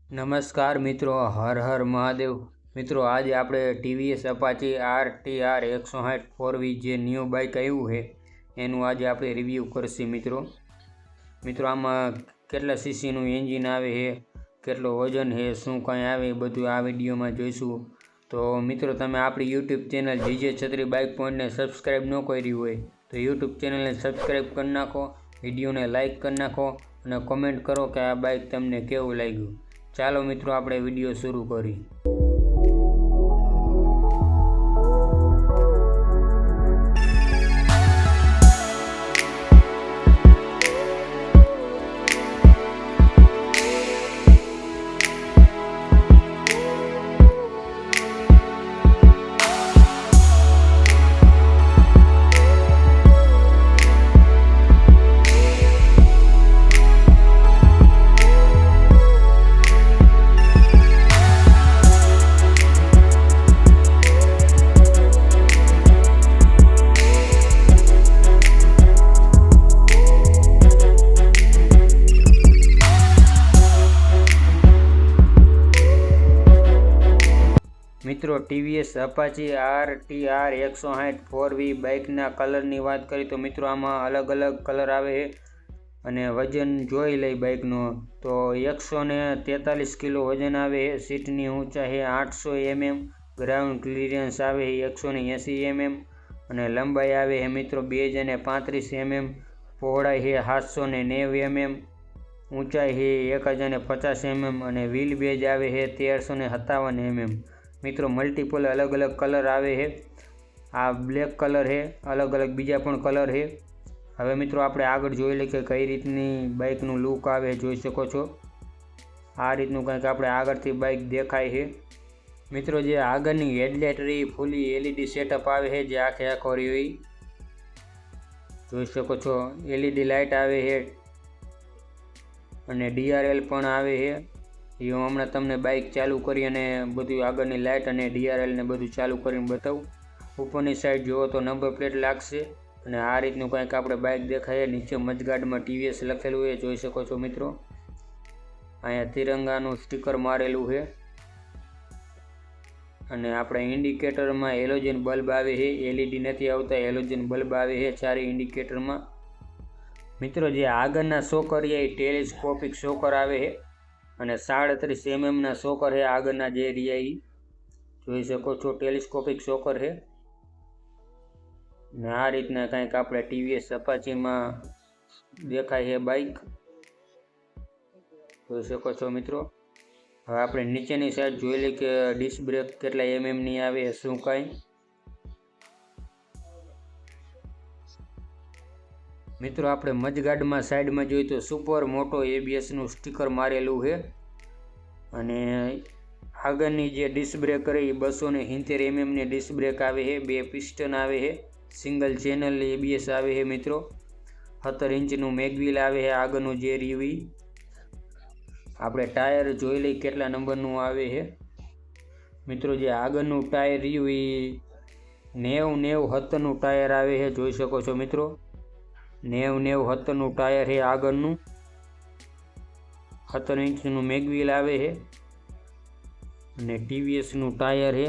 નમસ્કાર મિત્રો, હર હર મહાદેવ મિત્રો। આજે આપણે ટીવીએસ અપાચી RTR 160 4V જે ન્યૂ બાઇક આવ્યું છે એનું આજે આપણે રિવ્યૂ કરશી મિત્રો આમાં કેટલા સીસીનું એન્જિન આવે છે, કેટલો વજન છે, શું કાંઈ આવે એ બધું આ વિડીયોમાં જોઈશું। તો મિત્રો તમે આપણી યુટ્યુબ ચેનલ જીજે છત્રી બાઇક પોઈન્ટને સબસ્ક્રાઈબ ન કરી હોય તો યુટ્યુબ ચેનલને સબસ્ક્રાઈબ કરી નાખો, વિડીયોને લાઇક કરી નાખો અને કોમેન્ટ કરો કે આ બાઇક તમને કેવું લાગ્યું। ચાલો મિત્રો આપણે વિડીયો શરૂ કરી। મિત્રો ટીવીએસ અપાચી RTR 160 4V બાઇકના કલરની વાત કરી તો મિત્રો આમાં અલગ અલગ કલર આવે છે અને વજન જોઈ લઈ બાઇકનો તો 143 કિલો વજન આવે છે। સીટની ઊંચાઈ 800 mm, ગ્રાઉન્ડ ક્લિયરન્સ આવે 180 mm અને લંબાઈ આવે છે મિત્રો 2035 mm, પહોળાઈ છે 790 mm, ઊંચાઈ છે 1050 mm અને વ્હીલ બેઝ આવે છે 1357 mm। મિત્રો મલ્ટિપલ અલગ અલગ કલર આવે છે, આ બ્લેક કલર છે, અલગ અલગ બીજા પણ કલર છે। હવે મિત્રો આપણે આગળ જોઈ લઈએ કે કઈ રીતની બાઇકનું લુક આવે, જોઈ શકો છો આ રીતનું કંઈક આપણે આગળથી બાઇક દેખાય છે। મિત્રો જે આગળની હેડલાઇટ રહી ફૂલી LED સેટઅપ આવે છે, જે આખો રહી જોઈ શકો છો, LED લાઇટ આવે છે અને DRL પણ આવે છે। એ હમણાં તમને બાઇક ચાલુ કરી અને બધું આગળની લાઇટ અને DRL ને બધું ચાલુ કરીને બતાવું। ઉપરની સાઈડ જુઓ તો નંબર પ્લેટ લાગશે અને આ રીતનું કંઈક આપણે બાઇક દેખાય। નીચે મજગાડમાં TVS લખેલું છે, જોઈ શકો છો મિત્રો। અહીંયા તિરંગાનું સ્ટીકર મારેલું છે અને આપણે ઇન્ડિકેટરમાં હેલોજન બલ્બ આવે છે, LED નથી આવતા, હેલોજન બલ્બ આવે છે ચારે ઇન્ડિકેટરમાં। મિત્રો જે આગળના શોકર એ ટેલિસ્કોપિક શોકર આવે છે અને 37 mm ના શોકર છે આગળના જે એરિયા જોઈ શકો છો, ટેલિસ્કોપિક શોકર છે ને આ રીતના કંઈક આપણે TVS અપાચીમાં દેખાય છે બાઇક, જોઈ શકો છો મિત્રો। હવે આપણે નીચેની સાઈડ જોઈ લઈએ કે ડિસ્ક બ્રેક કેટલા mm ની આવે શું કાંઈ। મિત્રો આપણે મજગાડમાં સાઈડમાં જોઈએ તો સુપર મોટો ABS નું સ્ટીકર મારેલું છે અને આગળની જે ડિસ્ક બ્રેક રહી 270 mm ની ડિસ્ક બ્રેક આવે છે, 2 પિસ્ટન આવે છે, સિંગલ ચેનલ ABS આવે છે મિત્રો, 17 ઇંચનું મેગવ્હીલ આવે છે આગળનું જે રીવી। આપણે ટાયર જોઈ લઈ કેટલા નંબરનું આવે છે મિત્રો। જે આગળનું ટાયર રહ્યું એ 90 70 ટાયર આવે છે, જોઈ શકો છો મિત્રો, 90 70 ટાયર છે આગળનું, 17 ઇંચનું મેગવ્હીલ આવે છે અને TVS નું ટાયર છે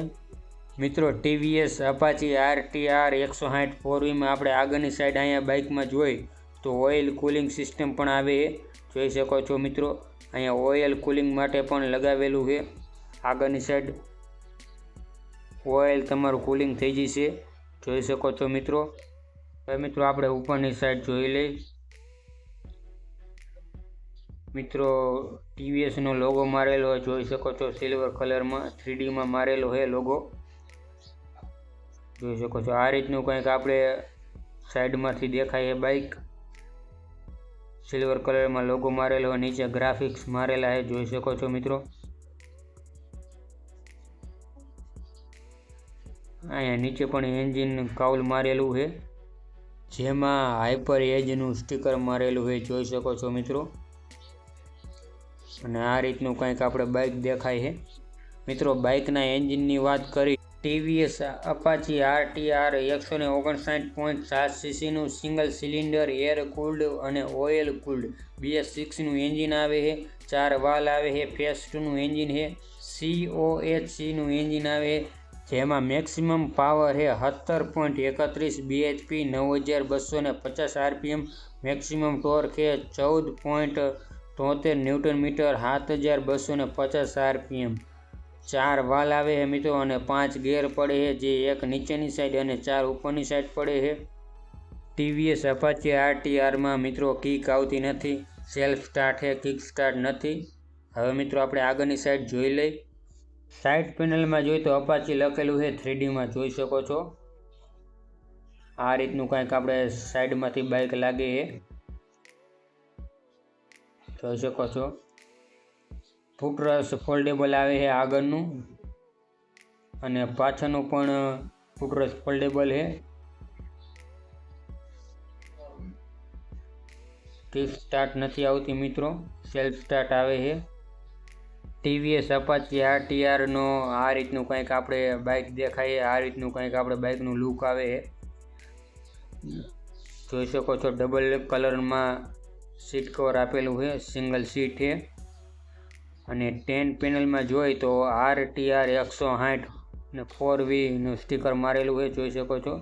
મિત્રો। TVS અપાચી RTR 160 4V માં આપણે આગળની સાઈડ અહીંયા બાઇકમાં જોઈ તો ઓઇલ કુલિંગ સિસ્ટમ પણ આવે છે, જોઈ શકો છો મિત્રો। અહીંયા ઓઇલ કુલિંગ માટે પણ લગાવેલું છે, આગળની સાઈડ ઓઇલ તમારું કુલિંગ થઈ જશે, જોઈ શકો છો મિત્રો। હવે મિત્રો આપણે ઉપરની સાઈડ જોઈ લઈ મિત્રો, TVS નો લોગો મારેલો જોઈ શકો છો, સિલ્વર કલરમાં 3D માં મારેલો છે લોગો, જોઈ શકો છો। આ રીતનું કંઈક આપણે સાઈડમાંથી દેખાય છે બાઇક, સિલ્વર કલરમાં લોગો મારેલો, નીચે ગ્રાફિક્સ મારેલા છે, જોઈ શકો છો મિત્રો। અહીંયા નીચે પણ એન્જિન કાઉલ મારેલું છે, જેમાં હાઇપર એજનું સ્ટીકર મારેલું છે, જોઈ શકો છો મિત્રો। અને આ રીતનું કંઈક આપણે બાઇક દેખાય છે મિત્રો। બાઇકના એન્જિનની વાત કરી TVS અપાચી RTR 159.7 સીસીનું સિંગલ સિલિન્ડર એર કુલ્ડ અને ઓઇલ કુલ્ડ BS6નું એન્જિન આવે છે, 4 વાલ આવે છે, ફેસ 2નું એન્જિન છે, COHCનું એન્જિન આવે છે, જેમાં મેક્સિમમ પાવર છે 17.31 bhp, 9250 rpm, મેક્સિમમ ટોર્ક છે 14.73 ન્યૂટન મીટર, 7250 rpm. 4 વાલ આવે છે મિત્રો અને 5 ગેર પડે છે, જે એક નીચેની સાઈડ અને 4 ઉપરની સાઈડ પડે છે. TVS અપાચે RTRમાં મિત્રો કિક આવતી નથી, સેલ્ફ સ્ટાર્ટ છે, કિક સ્ટાર્ટ નથી. હવે મિત્રો આપણે આગળની સાઈડ જોઈ લઈ. સાઈડ પેનલમાં જોઈએ તો અપાચે લખેલું છે 3Dમાં જોઈ શકો છો. આ રીતનું કંઈક આપણે સાઈડમાંથી બાઇક લાગે છે, જોઈ શકો છો. ફૂટરસ ફોલ્ડેબલ આવે છે આગળનું અને પાછળનું પણ ફૂટરસ ફોલ્ડેબલ છે. કિક સ્ટાર્ટ નથી આવતી મિત્રો, સેલ્ફ સ્ટાર્ટ આવે છે. TVS અપાચે RTRનો આ રીતનું કંઈક આપણે બાઇક દેખાય, આ રીતનું કંઈક આપણે બાઇકનું લુક આવે છે, જોઈ શકો છો. ડબલ કલરમાં સીટ કવર આપેલું છે, સિંગલ સીટ છે. અને 10 પેનલમાં જોઈ તો RTR 160 ને 4Vનું સ્ટીકર મારેલું છે, જોઈ શકો છો.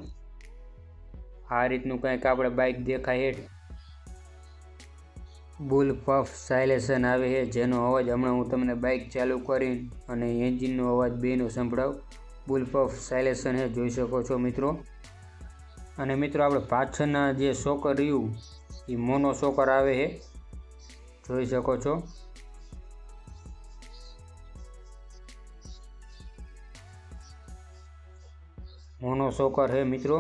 આ રીતનું કંઈક આપણે બાઇક દેખાય છે. બુલ પફ સાયલેશન આવે છે, જેનો અવાજ હમણાં હું તમને બાઇક ચાલુ કરીને અને એન્જિનનો અવાજ બેનો સંભળાવું. બુલ પફ સાયલેશન છે, જોઈ શકો છો મિત્રો. અને મિત્રો આપણે પાછળના જે શોકર રહ્યું એ મોનો શોકર આવે છે, જોઈ શકો છો. મોનો શોકર છે મિત્રો.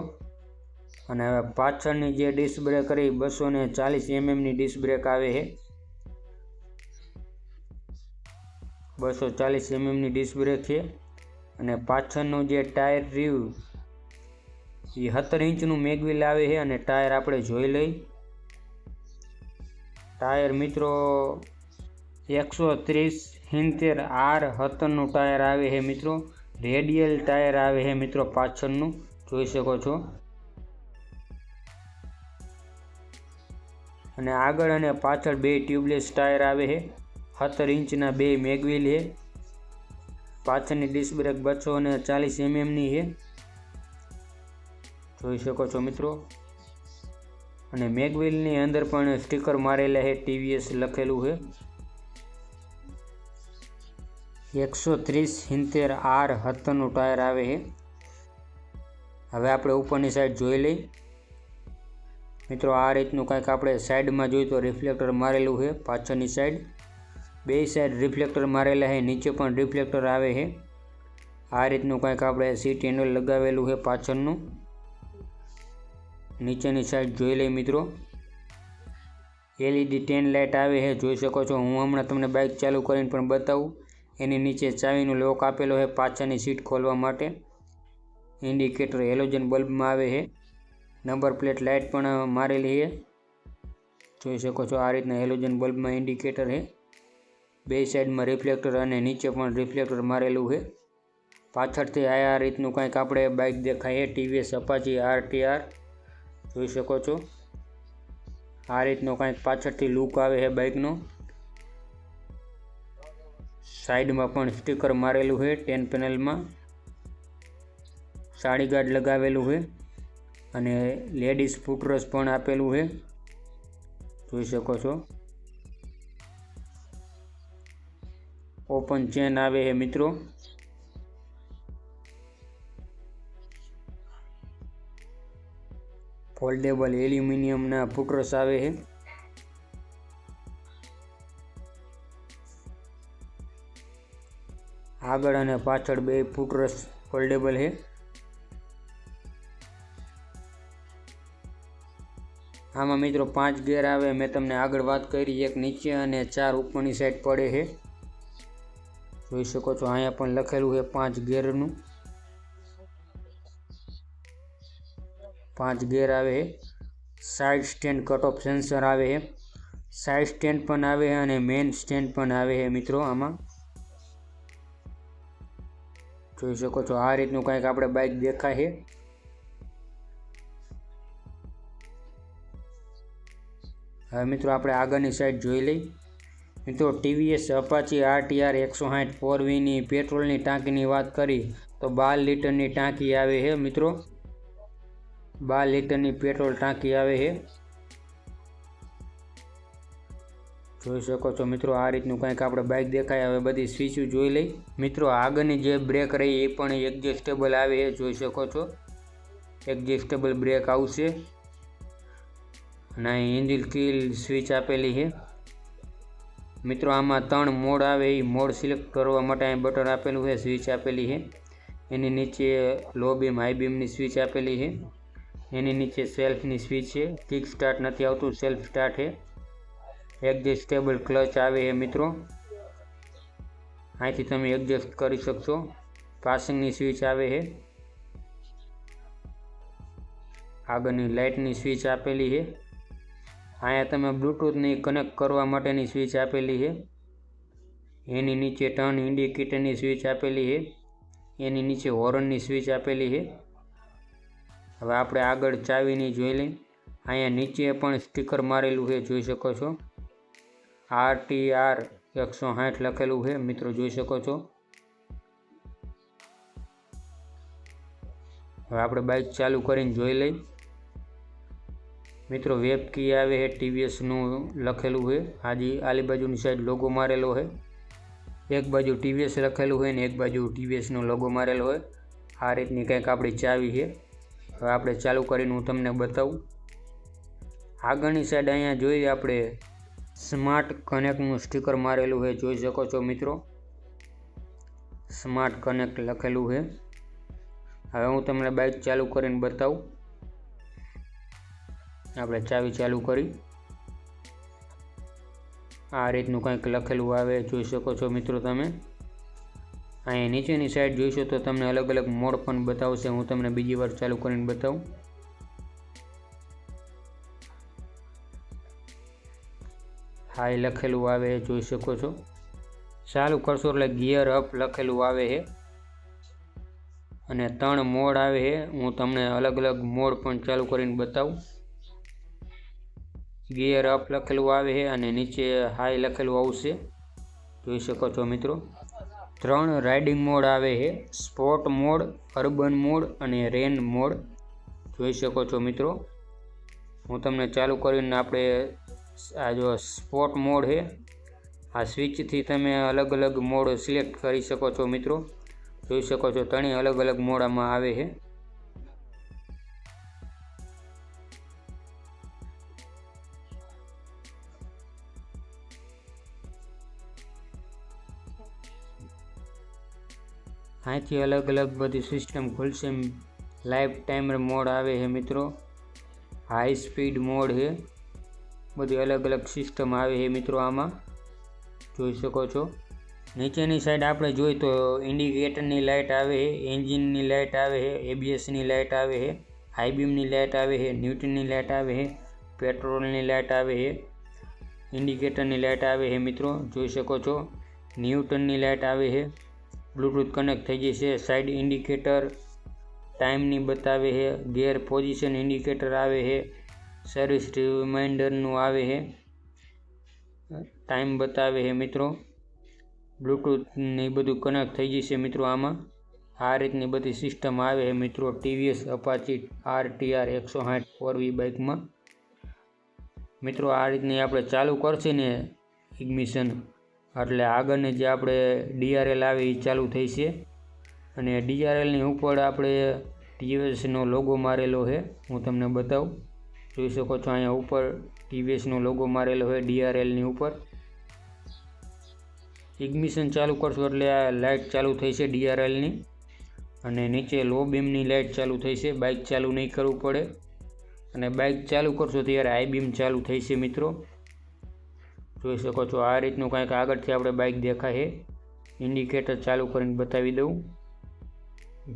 અને હવે પાછળની જે ડિસ્ક બ્રેક રહી 240 mmની ડિસ્ક બ્રેક આવે છે, 240 mmની ડિસ્ક બ્રેક છે. અને પાછળનું જે ટાયર રહ્યું એ 17 ઇંચનું મેગવિલ આવે છે. અને ટાયર આપણે જોઈ લઈ. ટાયર મિત્રો 130/70R17નું ટાયર આવે છે મિત્રો. રેડિયલ ટાયર આવે છે મિત્રો પાછળનું, જોઈ શકો છો. અને આગળ અને પાછળ બે ટ્યુબલેસ ટાયર આવે છે. 17 ઇંચના બે મેગવિલ છે. પાછળની ડિસ્ક બ્રેક 240 mmની છે, જોઈ શકો છો મિત્રો. અને મેગવિલની અંદર પણ સ્ટીકર મારેલા છે, TVS લખેલું છે. 130/70R17નું ટાયર આવે છે. હવે આપણે ઉપરની સાઈડ જોઈ લઈ મિત્રો. આ રીતનું કંઈક આપણે સાઈડમાં જોઈએ તો રિફ્લેક્ટર મારેલું છે, પાછળની સાઈડ બે સાઈડ રિફ્લેક્ટર મારેલા છે, નીચે પણ રિફ્લેક્ટર આવે છે. આ રીતનું કંઈક આપણે સીટ હેન્ડલ લગાવેલું છે પાછળનું. નીચેની સાઈડ જોઈ લઈ મિત્રો. LED ટેન લાઇટ આવે છે, જોઈ શકો છો. હું હમણાં તમને બાઇક ચાલુ કરીને પણ બતાવું. એની નીચે ચાવીનું લોક આપેલો છે પાછળની સીટ ખોલવા માટે. ઇન્ડિકેટર હેલોજન બલ્બમાં આવે છે. નંબર પ્લેટ લાઇટ પણ મારેલી છે, જોઈ શકો છો. આ રીતના હેલોજન બલ્બમાં ઇન્ડિકેટર છે. બે સાઈડમાં રિફ્લેક્ટર અને નીચે પણ રિફ્લેક્ટર મારેલું છે. પાછળથી આ રીતનું કંઈક આપણે બાઇક દેખાય છે, TVS અપાચે RTR, જોઈ શકો છો. આ રીતનો કંઈક પાછળથી લુક આવે છે બાઇકનો. સાઈડમાં પણ સ્ટીકર મારેલું છે 10 પેનલમાં. સાડી ગાર્ડ લગાવેલું છે અને લેડીઝ ફૂટરસ પણ આપેલું છે, જોઈ શકો છો. ઓપન ચેન આવે છે મિત્રો. ફોલ્ડેબલ એલ્યુમિનિયમના ફૂટરસ આવે છે. આગળ અને પાછળ બે ફૂટરસ ફોલ્ડેબલ છે. આમાં મિત્રો 5 ગેર આવે. મેં તમને આગળ વાત કરી, એક નીચે અને 4 ઉપરની સાઈડ પડે છે, જોઈ શકો છો. અહીંયા પણ લખેલું છે 5 ગેરનું. 5 ગેર આવે છે. Side stand cut off sensor આવે છે. સાઇડ સ્ટેન્ડ પણ આવે છે અને મેઇન સ્ટેન્ડ પણ આવે છે મિત્રો આમાં, જોઈ શકો છો. આ રીતનું કંઈક આપણે બાઇક દેખાય છે. હવે મિત્રો આપણે આગળની સાઈડ જોઈ લઈ. મિત્રો ટીવીએસ અપાચી RTR 160 4Vની પેટ્રોલની ટાંકીની વાત કરી તો 12 લીટરની ટાંકી આવે છે મિત્રો, 12 લીટરની પેટ્રોલ ટાંકી આવે છે, જોઈ શકો છો મિત્રો। આ રીતનું કંઈક આપણે બાઇક દેખાય। હવે બધી સ્વિચ જોઈ લઈ મિત્રો। આગળની જે બ્રેક રહી એ પણ એડજસ્ટેબલ આવે છે, જોઈ શકો છો એડજસ્ટેબલ બ્રેક આવશે। અને અહીં એન્જિન કિલ સ્વિચ આપેલી છે મિત્રો। આમાં 3 મોડ આવે, એ મોડ સિલેક્ટ કરવા માટે અહીં બટન આપેલું છે, સ્વિચ આપેલી છે। એની નીચે લો બીમ હાઈ બીમની સ્વિચ આપેલી છે, એની નીચે સેલ્ફની સ્વિચ છે। કિક સ્ટાર્ટ નથી આવતું, સેલ્ફ સ્ટાર્ટ છે। એડજસ્ટેબલ ક્લચ આવે છે મિત્રો, અહીંથી તમે એડજસ્ટ કરી શકશો। પાસિંગની સ્વિચ આવે છે, આગળની લાઇટની સ્વિચ આપેલી છે। અહીંયા તમે બ્લૂટૂથની કનેક્ટ કરવા માટેની સ્વિચ આપેલી છે, એની નીચે ટર્ન ઇન્ડિકેટરની સ્વિચ આપેલી છે, એની નીચે હોર્નની સ્વિચ આપેલી છે। હવે આપણે આગળ ચાવીની જોઈ લઈએ। અહીંયા નીચે પણ સ્ટીકર મારેલું છે, જોઈ શકો છો RTR 160 લખેલું છે મિત્રો, જોઈ શકો છો। હવે આપણે બાઇક ચાલુ કરીને જોઈ લઈ મિત્રો। વેબ કી આવે છે, TVSનું લખેલું છે, હાજી આલી બાજુની સાઈડ લોગો મારેલો છે, એક બાજુ TVS લખેલું હોય ને એક બાજુ TVSનો લોગો મારેલો હોય। આ રીતની કંઈક આપણી ચાવી છે। હવે આપણે ચાલુ કરીને હું તમને બતાવું। આગળની સાઈડ અહીંયા જોઈએ આપણે સ્માર્ટ કનેક્ટનું સ્ટીકર મારેલું છે, જોઈ શકો છો મિત્રો, સ્માર્ટ કનેક્ટ લખેલું છે। હવે હું તમને બાઇક ચાલુ કરીને બતાવું। આપણે ચાવી ચાલુ કરી, આ રીતનું કંઈક લખેલું આવે, જોઈ શકો છો મિત્રો તમે। અહીંયા નીચેની સાઈડ જોઈશો તો તમને અલગ અલગ મોડ પણ બતાવશે। હું તમને બીજી વાર ચાલુ કરીને બતાવું। હાઈ લખેલું આવે, જોઈ શકો છો। ચાલુ કરશો એટલે ગિયર અપ લખેલું આવે છે, અને 3 મોડ આવે છે। હું તમને અલગ અલગ મોડ પણ ચાલુ કરીને બતાવું। ગિયર અપ લખેલું આવે છે અને નીચે હાઈ લખેલું આવશે, જોઈ શકો છો મિત્રો। 3 રાઇડિંગ મોડ આવે છે, સ્પોર્ટ મોડ, અર્બન મોડ અને રેન મોડ, જોઈ શકો છો મિત્રો। હું તમને ચાલુ કરીને આપણે આ જો સ્પોર્ટ મોડ છે, આ સ્વિચથી તમે અલગ અલગ મોડ સિલેક્ટ કરી શકો છો મિત્રો, જોઈ શકો છો 3 અલગ અલગ મોડ આમાં આવે છે। અહીંથી અલગ અલગ બધી સિસ્ટમ ખુલશે। લાઈફ ટાઈમર મોડ આવે છે મિત્રો, હાઈ સ્પીડ મોડ છે, બધી અલગ અલગ સિસ્ટમ આવે છે મિત્રો આમાં, જોઈ શકો છો। નીચેની સાઈડ આપણે જોઈએ તો ઇન્ડિકેટરની લાઇટ આવે છે, એન્જિનની લાઇટ આવે છે, ABSની લાઇટ આવે છે, હાઈ બીમની લાઇટ આવે છે, ન્યુટનની લાઇટ આવે છે, પેટ્રોલની લાઇટ આવે છે, ઇન્ડિકેટરની લાઇટ આવે છે મિત્રો, જોઈ શકો છો। ન્યુટનની લાઇટ આવે છે, બ્લૂટૂથ કનેક્ટ થઈ જશે। સાઈડ ઇન્ડિકેટર ટાઈમની બતાવે છે, ગિયર પોઝિશન ઇન્ડિકેટર આવે છે, સર્વિસ રિમાઇન્ડરનું આવે છે, ટાઈમ બતાવે છે મિત્રો। બ્લૂટૂથની બધું કનેક્ટ થઈ જશે મિત્રો આમાં। આ રીતની બધી સિસ્ટમ આવે છે મિત્રો TVS અપાચી RTR 160 4V બાઇકમાં મિત્રો। આ રીતની આપણે ચાલુ કરશે ને ઇગ્નિશન એટલે આગળની જે આપણે DRL આવે એ ચાલુ થઈ છે, અને DRLની ઉપર આપણે TVSનો લોગો મારેલો છે, હું તમને બતાવું, જોઈ શકો છો અહીંયા ઉપર TVSનો લોગો મારેલો છે DRLની ઉપર। ઇગ્નિશન ચાલુ કરશો એટલે આ લાઇટ ચાલુ થઈ છે DRLની, અને નીચે લો બીમની લાઇટ ચાલુ થઈ છે। બાઇક ચાલુ નહીં કરવું પડે, અને બાઇક ચાલુ કરશો ત્યારે હાઈ બીમ ચાલુ થઈ છે મિત્રો, જોઈ શકો છો। આ રીતનું કંઈક આગળથી આપણે બાઇક દેખાય છે। ઇન્ડિકેટર ચાલુ કરીને બતાવી દઉં,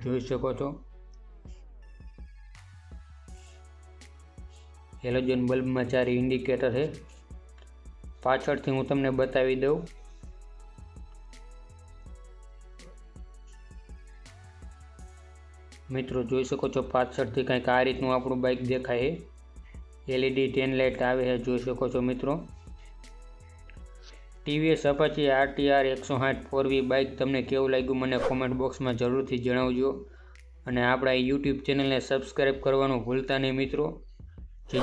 જોઈ શકો છો। હેલોજન બલ્બમાં 4 ઇન્ડિકેટર છે। પાછળથી હું તમને બતાવી દઉં, મિત્રો જોઈ શકો છો પાછળથી કંઈક આ રીતનું આપણું બાઇક દેખાય છે। LED ટેન લાઇટ આવે છે, જોઈ શકો છો મિત્રો। TVS Apache RTR 160 4V bike તમને કેવું લાગ્યું મને કોમેન્ટ બોક્સમાં જરૂરથી જણાવજો અને આપણા યુટ્યુબ ચેનલને સબસ્ક્રાઈબ કરવાનું ભૂલતા નહીં મિત્રો.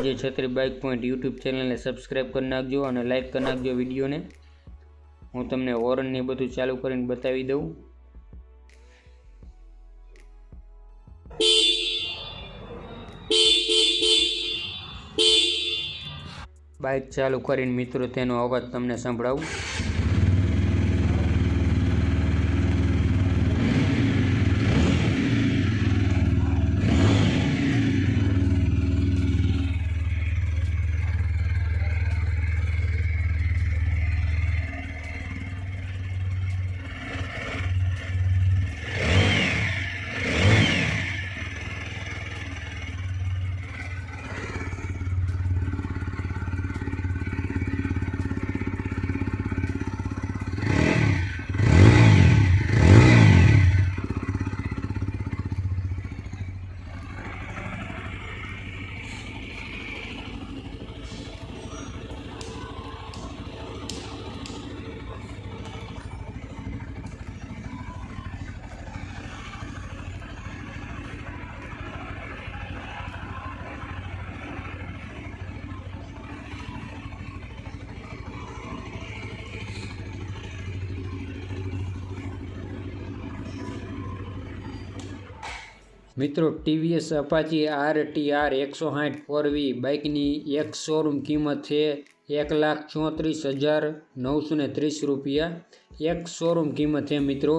જે છત્રી બાઇક પોઈન્ટ યુટ્યુબ ચેનલને સબસ્ક્રાઈબ કરી નાખજો અને લાઇક કરી નાખજો વિડીયોને. હું તમને હોર્નને બધું ચાલુ કરીને બતાવી દઉં. બાઇક ચાલુ કરીને મિત્રો તેનો અવાજ તમને સંભળાવું. મિત્રો ટીવીએસ અપાચી RTR 160 4V બાઇકની એક શોરૂમ કિંમત છે 1,34,930 રૂપિયા. એક શોરૂમ કિંમત છે મિત્રો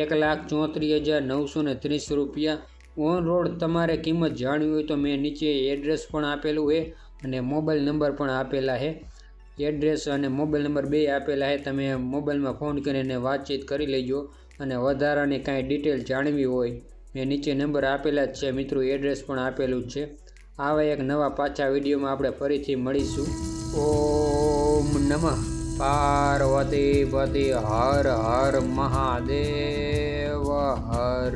1,34,930 રૂપિયા. ઓન રોડ તમારે કિંમત જાણવી હોય તો મેં નીચે એડ્રેસ પણ આપેલું છે અને મોબાઈલ નંબર પણ આપેલા છે. એડ્રેસ અને મોબાઈલ નંબર બે આપેલા છે. તમે મોબાઈલમાં ફોન કરીને વાતચીત કરી લેજો અને વધારાની કાંઈ ડિટેલ જાણવી હોય મેં નીચે નંબર આપેલા જ છે મિત્રો. એડ્રેસ પણ આપેલું જ છે. આવા એક નવા પાછા વિડીયોમાં આપણે ફરીથી મળીશું. ઓમ નમઃ પાર્વતી પતિ હર હર મહાદેવ હર.